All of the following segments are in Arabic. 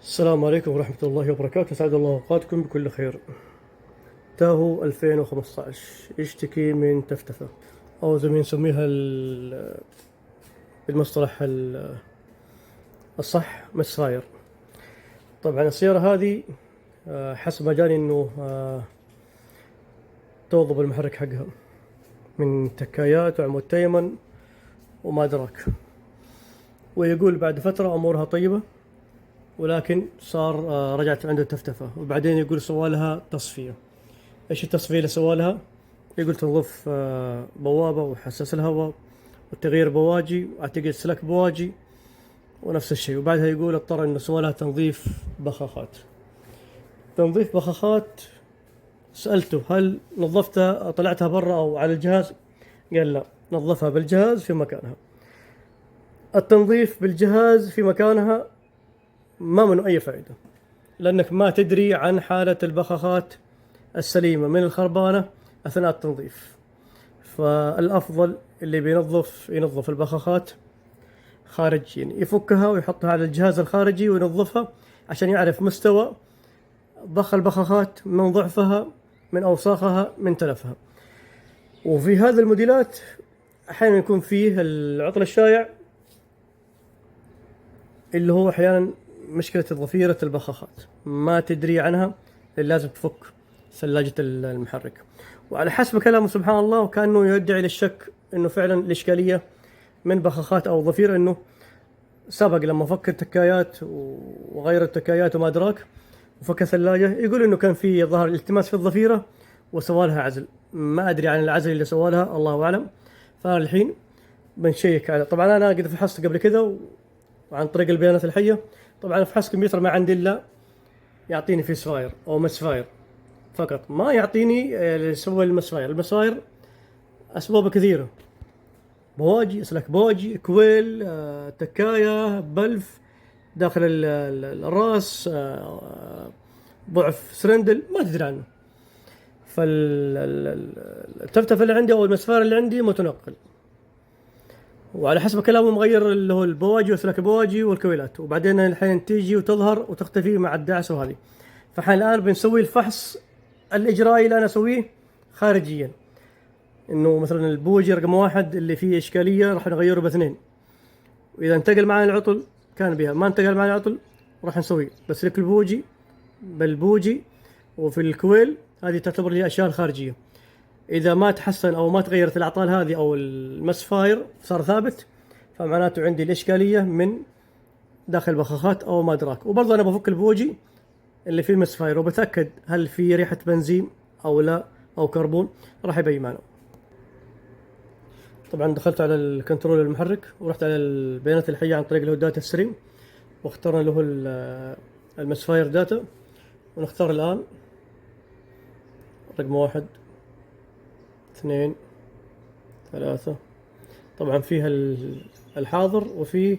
السلام عليكم ورحمة الله وبركاته، أسعد الله أوقاتكم بكل خير. تاهو 2015 يشتكي من تفتفة، أو زي ما نسميها بالمصطلح الصح مسفاير. طبعا السيارة هذه حسب ما جاني إنه توظب المحرك حقها من تكايات وعمود تيمن وما أدراك، ويقول بعد فترة أمورها طيبة، ولكن صار رجعت عنده تفتفة. وبعدين يقول سوالها تصفية. ايش التصفية اللي سوالها؟ يقول تنظف بوابة وحساس الهواء وتغيير بواجي واعتقد سلك بواجي ونفس الشيء. وبعدها يقول اضطر انه سوالها تنظيف بخاخات. تنظيف بخاخات، سألته هل نظفتها طلعتها برا او على الجهاز؟ قال لا، نظفها بالجهاز في مكانها. التنظيف بالجهاز في مكانها ما منه أي فائدة، لأنك ما تدري عن حالة البخاخات السليمة من الخربانة أثناء التنظيف. فالأفضل اللي ينظف البخاخات خارجيا، يفكها ويحطها على الجهاز الخارجي وينظفها عشان يعرف مستوى ضخ البخاخات من ضعفها من أوساخها من تلفها. وفي هذه الموديلات أحيانا يكون فيه العطل الشائع اللي هو أحيانا مشكلة ضفيرة البخاخات ما تدري عنها، اللي لازم تفك ثلاجة المحرك. وعلى حسب كلامه سبحان الله، وكأنه يدعي للشك انه فعلا الاشكالية من بخاخات او ضفيرة، انه سبق لما فك التكايات وغير التكايات وما ادراك وفك الثلاجة، يقول انه كان في ظهر التماس في الضفيرة وسوالها عزل. ما ادري عن العزل اللي سوالها، الله اعلم. فالحين بنشيك على، طبعا انا قد فحصت قبل كذا وعن طريق البيانات الحية. طبعا فحص كمبيوتر ما عندي الا يعطيني في سفاير او مسفاير فقط، ما يعطيني سوى المسفاير. المسفاير اسبابه كثيره، بواجي، اسلاك بواجي، كويل، تكايه، بلف داخل الراس، ضعف سرندل ما تدري عنه. فالتفتف اللي عندي او المسفاير اللي عندي متنقل، وعلى حسب كلامه مغير اللي هو البواجي وسلك البواجي والكويلات، وبعدين الحين تيجي وتظهر وتختفي مع الدعس وهذه. فحين الآن بنسوي الفحص الإجرائي اللي أنا أسويه خارجيا، إنه مثلا البوجي رقم 1 اللي فيه إشكالية راح نغيره باثنين، وإذا انتقل معنا العطل كان بها، ما انتقل معنا العطل راح نسويه بس لك البوجي بالبوجي. وفي الكويل هذه تعتبر لي أشياء خارجية، إذا ما تحسن أو ما تغيرت الأعطال هذه أو المسفاير صار ثابت، فمعناته عندي الإشكالية من داخل البخاخات أو ما أدراك. وبرضه أنا بفك البوجي اللي فيه المسفاير وبتأكد هل في ريحة بنزين أو لا أو كربون، راح يبين معنا. طبعا دخلت على الكنترول المحرك ورحت على البيانات الحية عن طريق اللي هو داتا ستريم، واخترنا له المسفاير داتا، ونختار الآن رقم 1 2 3. طبعا فيها الحاضر وفيه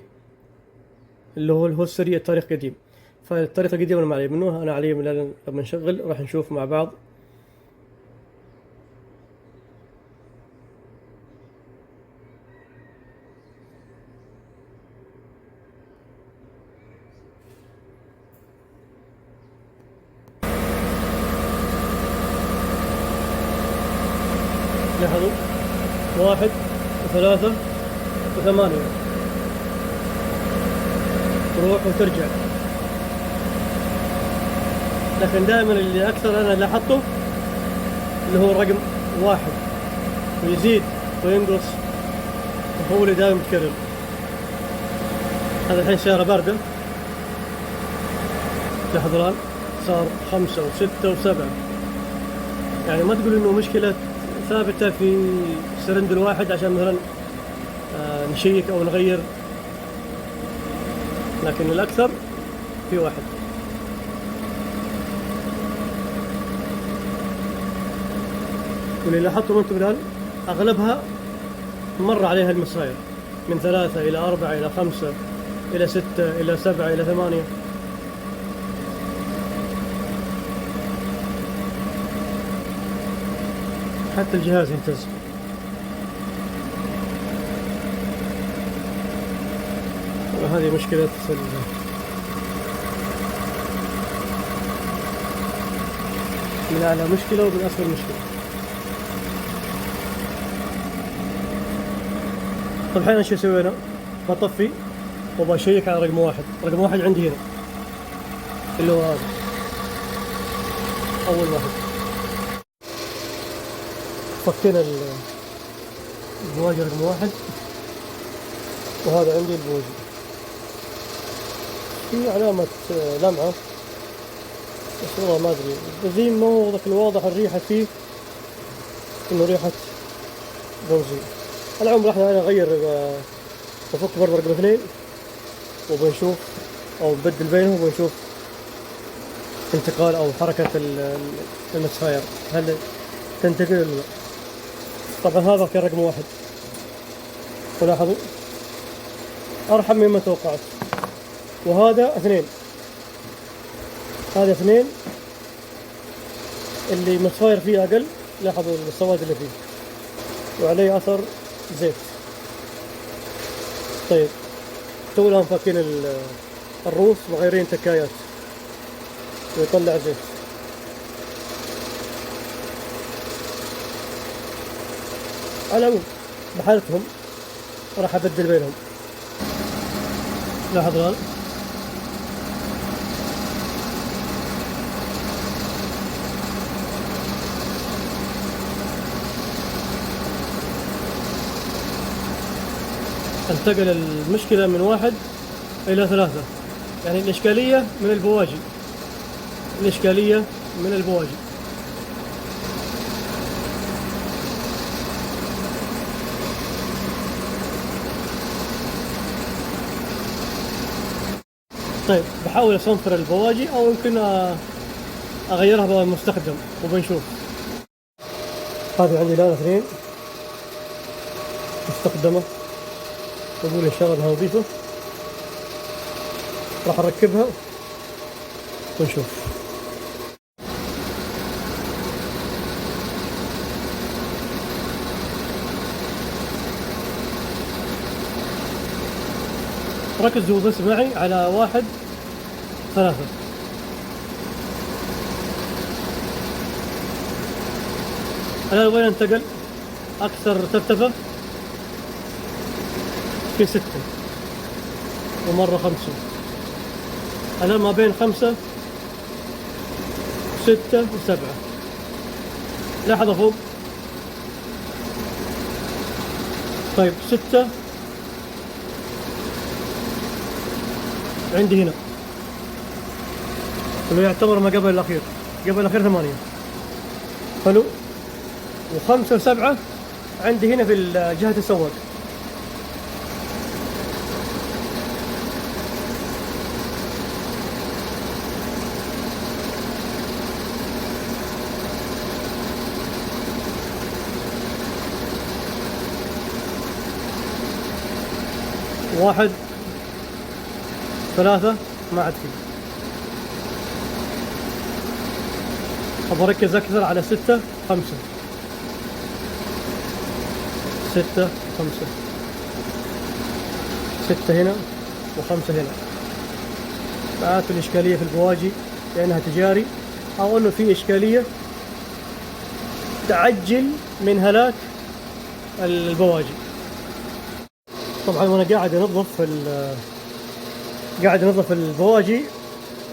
اللي هو السريع التاريخ قديم. فالتاريخ القديم انا ما علي منه، انا علي من لما نشغل راح نشوف مع بعض. لاحظوا 1 و3 و8 تروح وترجع، لكن دائما اللي اكثر انا لاحظته اللي هو رقم 1 ويزيد وينقص، وهو اللي دائما يتكرر. هذا الحين سيارة باردة، لاحظوا الآن صار 5 و6 و7. يعني ما تقول انه مشكلة ثابتة في سرندل واحد عشان مثلا نشيك او نغير، لكن الاكثر في واحد. واللي لاحظتم انتم الان اغلبها مر عليها المساير من 3 إلى 4 إلى 5 إلى 6 إلى 7 إلى 8. حتى الجهاز يهتز. وهذه مشكلة من أعلى مشكلة ومن أسفل مشكلة. طيب الحين شو سوينا؟ بطفي وبشيك على رقم واحد. رقم واحد عندي هنا اللي هو هذا أول واحد. فكينا البواجي رقم واحد، وهذا عندي البوجي في علامة لمعة، بس والله ما أدري البنزين مو ذاك الواضح الريحة فيه إنه ريحة بنزين. على العموم راح نغير بفك برضه رقم اثنين وبنشوف أو نبدل بينهم وبنشوف انتقال أو حركة المسفاير هل تنتقل ولا لا. طبعا هذا كان رقم واحد، ولاحظوا أرحم مما توقعت. وهذا اثنين، هذا اثنين اللي مسفاير فيه أقل، لاحظوا السواد اللي فيه وعليه أثر زيت. طيب تونا مفكين الروس وغيرين تكايات ويطلع زيت. على العموم بحالتهم راح أبدل بينهم. لاحظ الآن انتقل المشكلة من واحد إلى ثلاثة، يعني الإشكالية من البواجي، الإشكالية من البواجي. طيب بحاول أصنفر البواجي أو يمكن أغيرها بالمستخدم وبنشوف. هذه عندي الآن اثنين مستخدمة، أقول إن شاء الله إنها نظيفة، راح أركبها ونشوف. ركزوا بس معي على واحد ثلاثة. الآن وين انتقل أكثر ترتفة؟ في 6 ومرة 5. الآن ما بين 5 6 و7. لاحظوا فوق. طيب 6 عندي هنا اللي يعتبر ما قبل الأخير، قبل الأخير 8 حلو. و5 و7 عندي هنا في جهة السواق. واحد 3 ما عاد فيه. أبغى أركز أكثر على 6 5 6 5 6 هنا و5 هنا. بعد الإشكالية في البواجي لأنها تجاري، أو أنه في إشكالية تعجل من هلاك البواجي. طبعا وأنا قاعد أنظف البواجي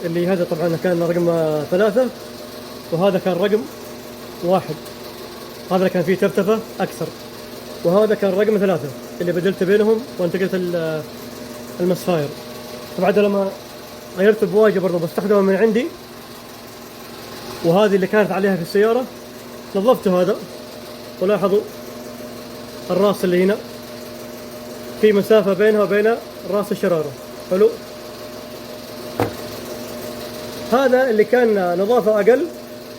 اللي هذا طبعا كان رقم 3 وهذا كان رقم 1. هذا كان فيه ترتفة أكثر، وهذا كان رقم 3 اللي بدلت بينهم وانتقلت المسفاير. طبعا لما غيرت البواجي برضه بستخدمها من عندي، وهذه اللي كانت عليها في السيارة نظفت هذا. ولاحظوا الراس اللي هنا في مسافة بينها وبين راس الشرارة. حلو. هذا اللي كان نظافة أقل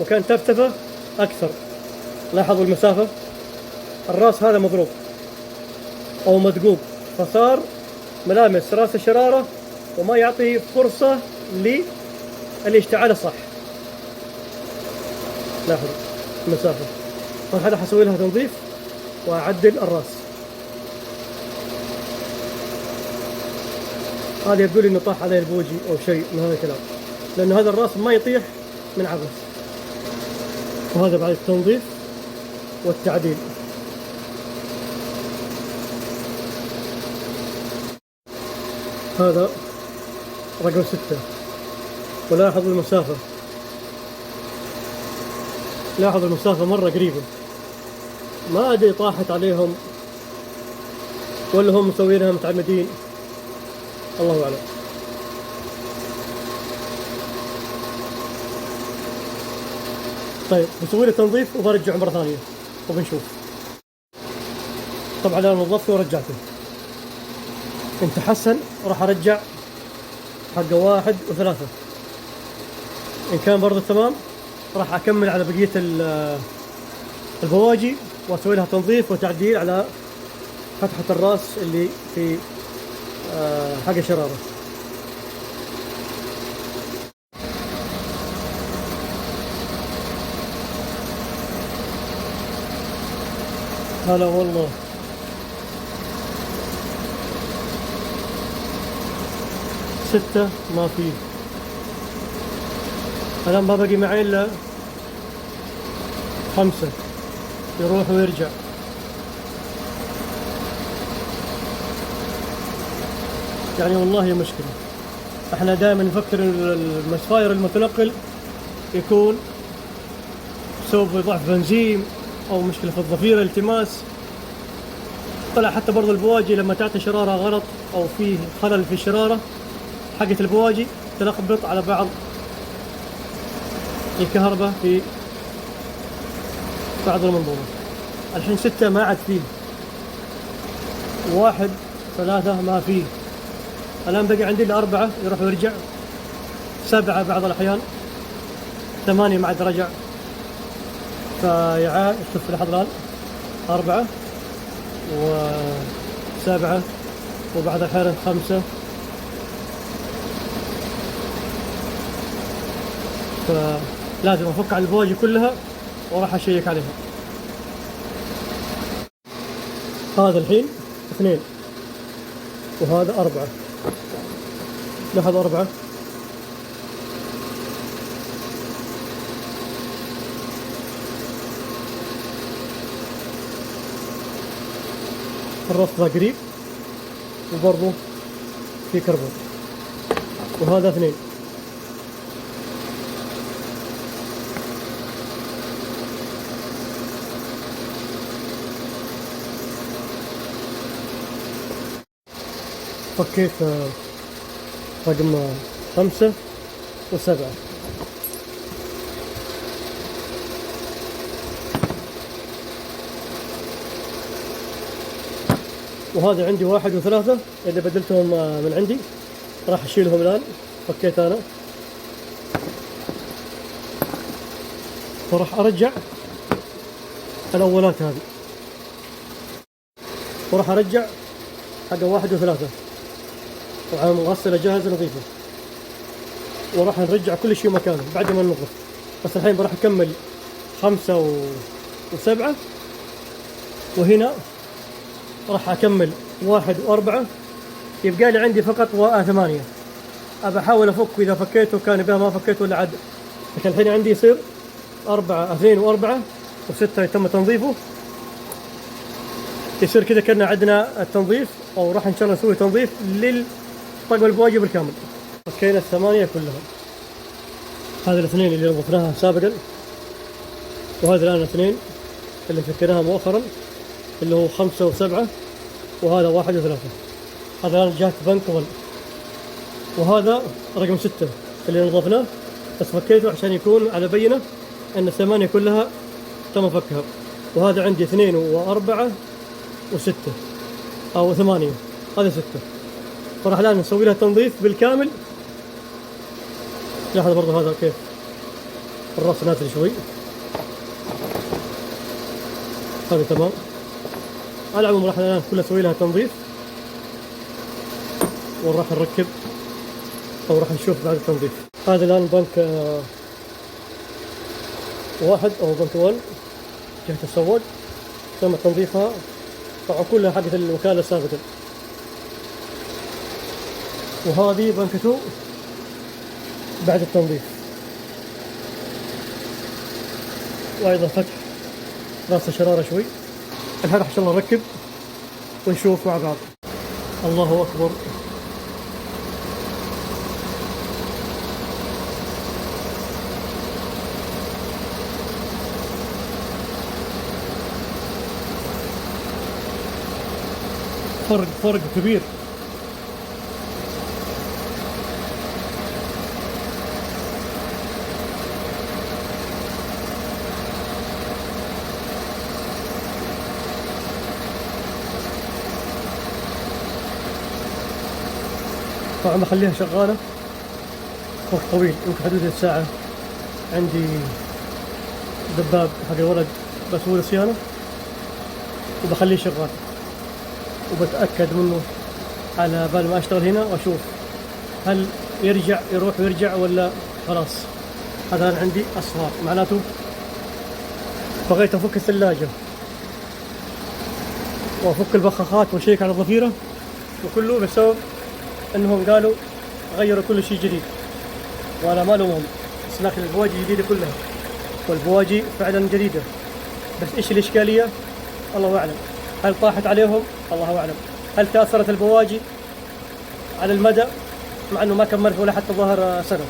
وكان ترتفة أكثر. لاحظوا المسافة، الراس هذا مضروب أو مدقوق، فصار ملامس راس الشرارة وما يعطي فرصة للاشتعال الصح. لاحظوا المسافة. هذا حسوي لها تنظيف وأعدل الراس. هذا يبدو لي انه طاح عليه البوجي او شيء من هذا الكلام، لانه هذا الراس ما يطيح من عبث. وهذا بعد التنظيف والتعديل. هذا رقم 6. ولاحظوا المسافة، لاحظوا المسافة مرة قريبة، ما أدري طاحت عليهم ولا هم مسوينها متعمدين، الله أعلم. طيب بسوي له تنظيف وبرجعه مرة ثانية وبنشوف. طبعا أنا نظفته ورجعته، إن تحسن راح أرجع حق 1 و3، إن كان برضه تمام راح أكمل على بقية البواجي وأسوي لها تنظيف وتعديل على فتحة الراس اللي في حق الشرارة. هلا والله. ستة ما فيه، الآن ما بقي معي إلا 5 يروح ويرجع. يعني والله مشكلة. احنا دائما نفكر المسفاير المتنقل يكون بسبب ضعف بنزين او مشكلة في الضفيرة التماس. طلع حتى برضو البواجي لما تعطي شرارة غلط او فيه خلل في الشرارة حقة البواجي تلخبط على بعض الكهرباء في بعض المنظومة. الحين 6 ما عاد فيه، 1 3 ما فيه، الآن بقي عندي إلا 4 يروح ويرجع، 7 بعض الأحيان، 8 ما عاد رجع. فيعاد شوف لحظة الآن 4 و7 وبعض الأحيان 5. فلازم أفك على البواجي كلها وراح أشيك عليها. هذا الحين 2 وهذا 4. لاحظ 4 الرفضة قريب وبرضه في كربون. وهذا 2 فكيت رقم 5 و7. وهذا عندي 1 و3 اللي بدلتهم من عندي، راح أشيلهم الآن. فكيت أنا وراح أرجع الأولات هذه وراح أرجع حق 1 و3 وعلى مغسلة جاهزة نظيفة، وراح نرجع كل شيء مكانه بعد ما ننظف. بس الحين راح أكمل 5 و7، وهنا راح أكمل 1 و4. يبقى لي عندي فقط 8. أبى أحاول أفك، وإذا فكيته كان يبقى ما فكيته ولا عد. لكن الحين عندي يصير 2 و4 و6 يتم تنظيفه. يصير كذا كنا عندنا التنظيف، أو راح إن شاء الله نسوي تنظيف للطقم البواجي بالكامل. فكينا 8 كلها. هذه 2 اللي نظفناها سابقا، وهذه الآن 2 اللي فكيناها مؤخرا اللي هو 5 و7، وهذا 1 و3. هذا الآن جهة بنك 1. وهذا رقم 6 اللي نظفناه، بس فكيته عشان يكون على بينة أن 8 كلها تم فكها. وهذا عندي 2 و4 و6 أو 8، هذا 6. فراح الآن نسوي لها تنظيف بالكامل. لاحظ برضه هذا كيف الراس نازل شوي، هذا تمام. على العموم راح الآن كلها نسوي لها تنظيف، وراح نركب أو راح نشوف بعد التنظيف. هذا الآن بنك 1 أو بنك 1 جهة السواق تم تنظيفها، طبعا كلها حقت الوكالة سابقا. وهذه بنك 2 بعد التنظيف. وايضا فتح راس الشرارة شوي. الحين راح ان شاء الله نركب ونشوف مع بعض. الله اكبر. فرق كبير. طبعا بخليها شغالة وقت طويل، يمكن حدود الساعة. عندي دباب حق الولد بسوي له صيانة وبخليه شغال، وبتأكد منه على بال ما أشتغل هنا وأشوف هل يروح ويرجع ولا خلاص. هذا أنا عندي أصفار، معناته بغيت أفك الثلاجة وأفك البخاخات وأشيك على الضفيرة، وكله بسبب أنهم قالوا غيروا كل شيء جديد، وأنا ما لومهم. بس لكن البواجي جديدة كلها، والبواجي فعلا جديدة، بس إيش الإشكالية؟ الله أعلم. هل طاحت عليهم؟ الله أعلم. هل تأثرت البواجي على المدى، مع أنه ما كملت ولا حتى ظهر سنة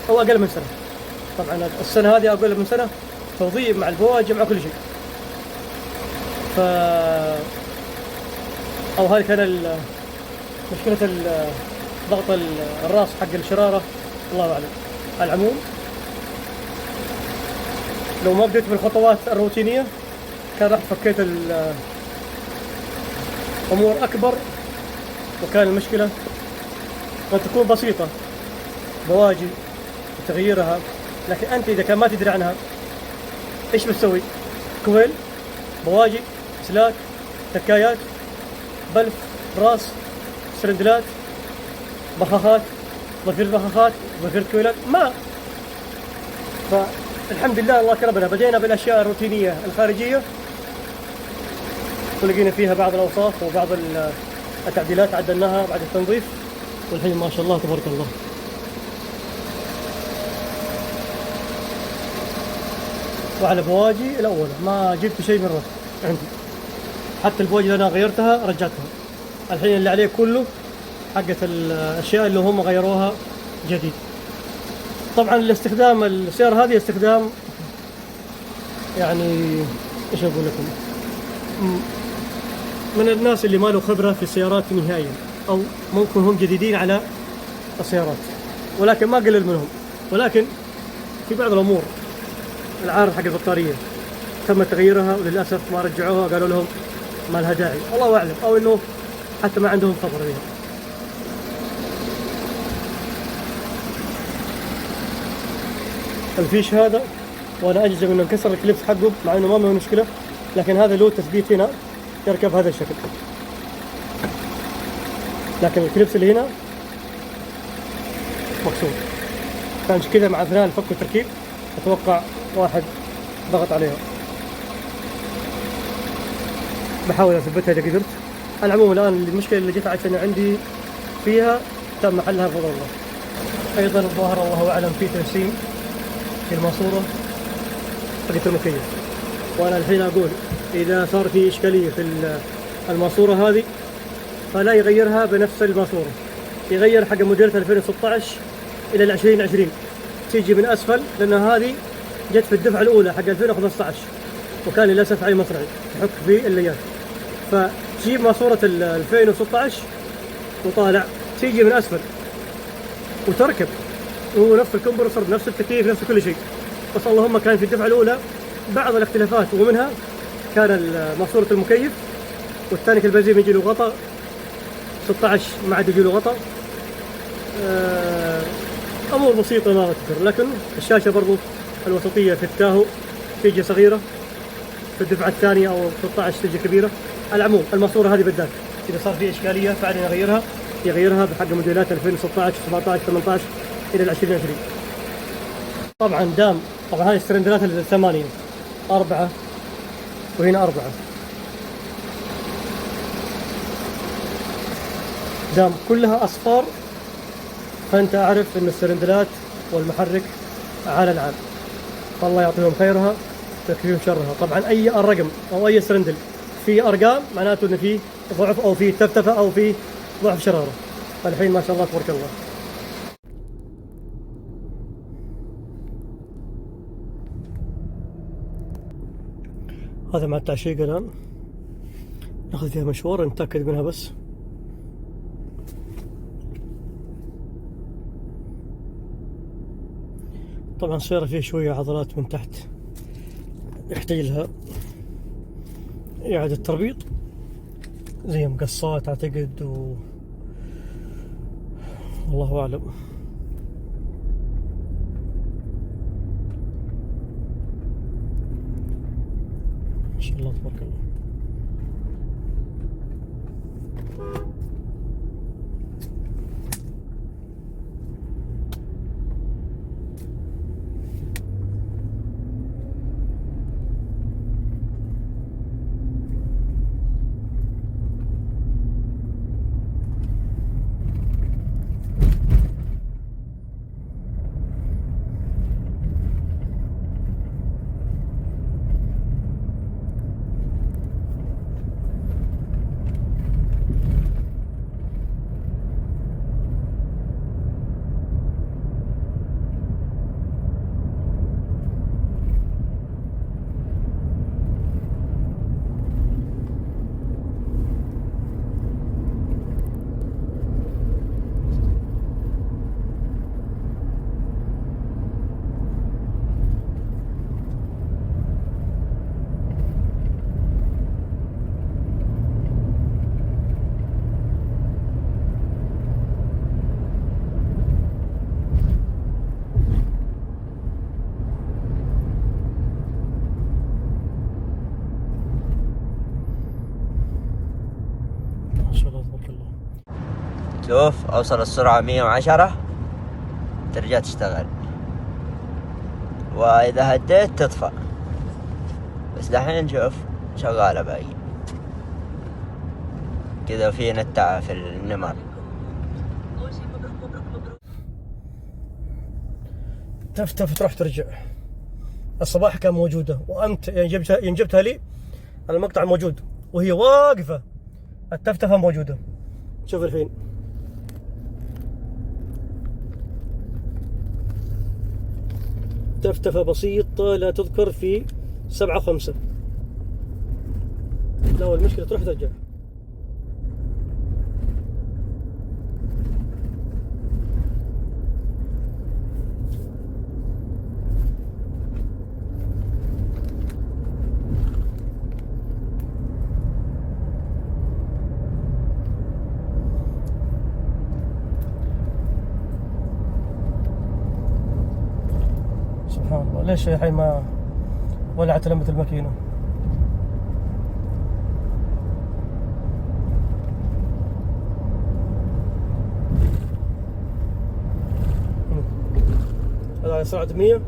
أو أقل من سنة؟ طبعا السنة هذه أقل من سنة توظيف مع البواجي مع كل شيء. أو هذه كان مشكلة ضغط الراس حق الشرارة، الله أعلم. على العموم لو ما بديت بالخطوات الروتينية كان راح فكيت الأمور أكبر، وكان المشكلة قد تكون بسيطة، بواجي وتغييرها. لكن أنت إذا كان ما تدري عنها إيش بتسوي؟ كويل، بواجي، سلاك، تكايات، بلف، راس، سرندلات، بخاخات، ضفير بخاخات، ضفير كويلات، ما. فالحمد لله الله كرمنا، بدينا بالأشياء الروتينية الخارجية ولقينا فيها بعض الأوصاف وبعض التعديلات عدلناها بعد التنظيف، والحين ما شاء الله تبارك الله. وعلى بواجي الأول ما جبت شيء مرة عندي، حتى البواجي اللي أنا غيرتها رجعتها. الحين اللي عليه كله حقت الأشياء اللي هم غيروها جديد. طبعا الاستخدام السيارة هذه استخدام يعني ايش اقول لكم، من الناس اللي ما له خبرة في السيارات نهائيا، او ممكن هم جديدين على السيارات، ولكن ما قلل منهم. ولكن في بعض الامور، العارض حق البطارية تم تغييرها وللاسف ما رجعوها، قالوا لهم ما لها داعي، الله اعلم، او انه حتى ما عندهم خبر بها. الفيش هذا وانا اجزم انه انكسر الكليبس حقه، مع انه ما هو مشكله، لكن هذا له تثبيت هنا يركب هذا الشكل، لكن الكليبس اللي هنا مكسور. كان كذا مع اثناء الفك والتركيب اتوقع واحد ضغط عليها. بحاول اثبتها اذا قدرت. على العموم الان المشكله اللي جت عشان عندي فيها تم حلها بفضل الله. ايضا الظاهر الله اعلم في ترسيم في الماسوره حقت المكيف، وانا الحين اقول اذا صار في اشكاليه في الماسوره هذه فلا يغيرها بنفس الماسوره، يغير حق موديل 2016 الى ال 2020 تيجي من اسفل، لان هذه جت في الدفعه الاولى حق 2015 وكان للاسف علي مصرعي يحك في الليات. فتجيب ماسوره 2016 وطالع تيجي من اسفل وتركب، وهو نفس الكمبرسور بنفس التكييف نفس كل شيء، بس اللهم كان في الدفعه الاولى بعض الاختلافات، ومنها كان ماسوره المكيف والثاني البنزين يجي له غطاء 16 ما عاد يجي له غطاء. امور بسيطه ما اذكر، لكن الشاشه برضو الوسطيه في التاهو تيجي صغيره، في الدفعه الثانيه او 16 تيجي كبيره. على العموم الماسوره هذه بالذات اذا صار في اشكاليه فعلا يغيرها بحق موديلات 2016 17 18 الى 2020. طبعا طبعا هذه السرندلات الثمانيه 4 وهنا 4 دام كلها اصفار، فانت اعرف ان السرندلات والمحرك على العال، فالله يعطيهم خيرها تكفيهم شرها. طبعا اي رقم او اي سرندل في ارقام معناته انه في ضعف او في تفتفه او في ضعف شراره. الحين ما شاء الله تبارك الله. هذا مع التعشيق الان، ناخذ فيها مشوار نتاكد منها بس. طبعا السيارة فيها شوية عضلات من تحت يحتاج لها إعادة تربيط زي مقصات أعتقد والله أعلم. ما شاء الله تبارك الله. شوف أوصل السرعة 110 ترجع تشتغل، وإذا هديت تطفى. بس دحين شوف شغالة باقي كذا، في نتعة في النمر. تفتف تروح ترجع. الصباح كان موجودة وأنت يعني جبتها لي المقطع موجود وهي واقفة، التفتفة موجودة. شوف الحين تفتفة بسيطة لا تذكر في 7.5. لا المشكلة تروح ترجع. سبحان الله، ليش الحين ما ولعت لمبة الماكينة؟ هذا على سرعة 100.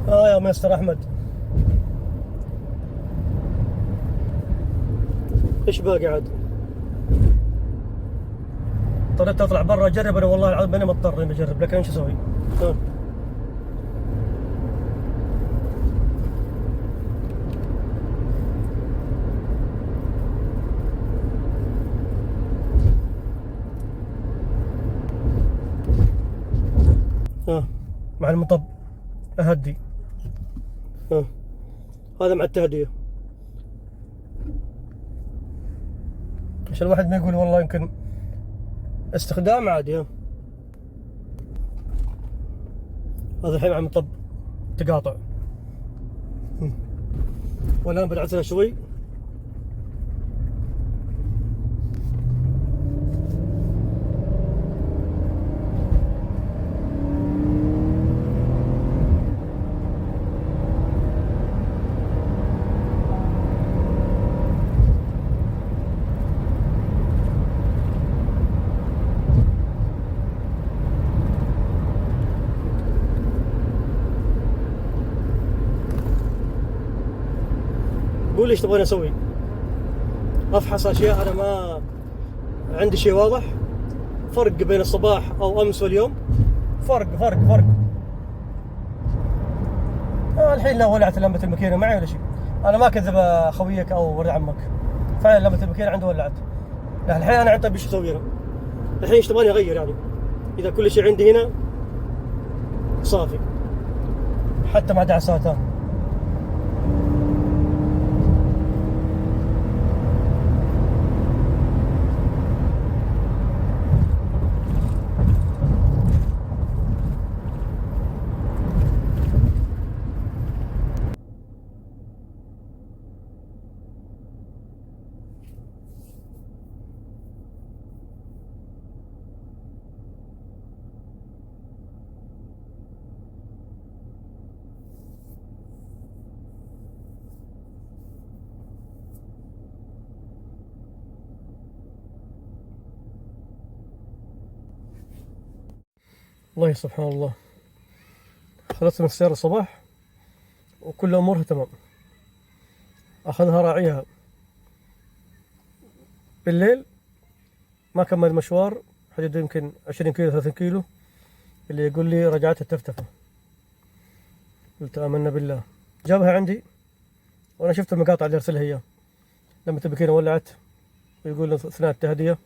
يا مستر أحمد، إيش باقي عاد؟ اضطريت أطلع برا أجرب أنا، والله العظيم ماني مضطر إني أجرب، لكن إيش أسوي؟ مع المطب أهدي. هذا مع التهدئة عشان الواحد ما يقول والله يمكن استخدام عادي. هذا الحين مع المطب تقاطع، والآن بدعسها شوي. قول لي ايش تبغاني اسوي. افحص اشياء انا ما عندي شيء واضح. فرق بين الصباح او امس واليوم، فرق. الحين لا ولعت لمبة الماكينة معي ولا شيء. انا ما اكذب اخويك او ولد عمك، فعلا لمبة الماكينة عنده ولعت. يعني الحين انا طيب ايش اسوي هنا؟ الحين ايش تبغاني اغير يعني؟ اذا كل شيء عندي هنا صافي حتى مع دعساتها. والله سبحان الله، خلصت من السيارة الصباح وكل أمورها تمام. أخذها راعيها بالليل، ما كمل مشوار، حدود يمكن 20 كيلو 30 كيلو، اللي يقول لي رجعت التفتفة. قلت آمنا بالله. جابها عندي وأنا شفت المقاطع اللي أرسلها إياه لما الماكينة ولعت، ويقول أثناء التهدئة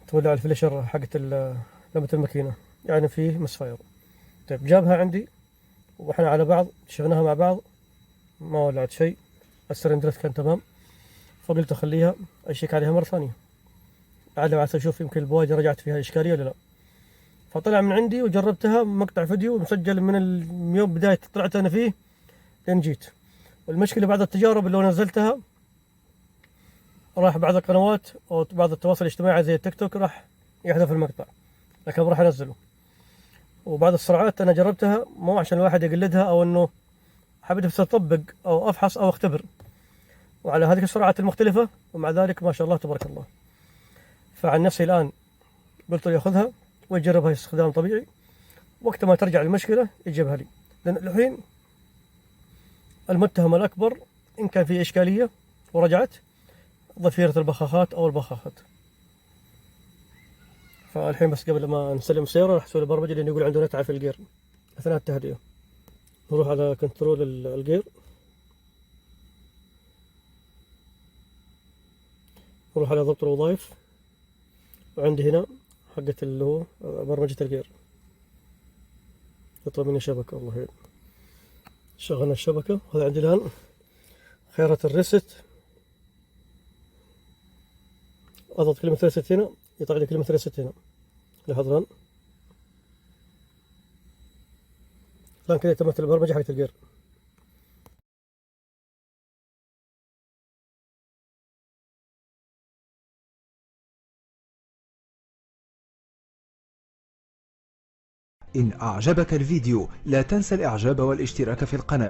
تولع الفليشر حقت لمبة الماكينة، يعني فيه مسفاير. طيب جابها عندي وإحنا على بعض شفناها مع بعض، ما ولعت شيء، السرندرات كان تمام. فقلت أخليها أشيك عليها مرة ثانية عاد عشان أشوف يمكن البواجي رجعت فيها إشكالية ولا لا. فطلع من عندي وجربتها، مقطع فيديو مسجل من اليوم بداية طلعت أنا فيه لين جيت. والمشكلة بعض التجارب اللي نزلتها راح بعض القنوات أو بعض التواصل الاجتماعي زي التيك توك راح يحذف المقطع، لكن راح أنزله. وبعض السرعات أنا جربتها مو عشان الواحد يقلدها أو إنه حبيت بس أطبق أو أفحص أو أختبر، وعلى هذه السرعات المختلفة، ومع ذلك ما شاء الله تبارك الله. فعن نفسي الآن قلت له ياخذها ويجربها استخدام طبيعي، وقت ما ترجع المشكلة يجيبها لي، لأن الحين المتهم الأكبر إن كان في إشكالية ورجعت ضفيرة البخاخات أو البخاخات. فالحين بس قبل ما نسلم السيارة راح نسوي البرمجة، لأنه يقول عنده نتعة في الجير أثناء التهدئة. نروح على كنترول الجير، نروح على ضبط الوظائف، وعندي هنا حقة اللي هو برمجة الجير. يطلب مني شبكة، والله هي شغلنا الشبكة. هذا عندي الآن خيارة الريست، أضغط كلمة ريست هنا يطلع لي كلمة ريست هنا. لاحظ الآن كذا تمت البرمجة حقت الجير. إن أعجبك الفيديو لا تنسى الإعجاب والاشتراك في القناة.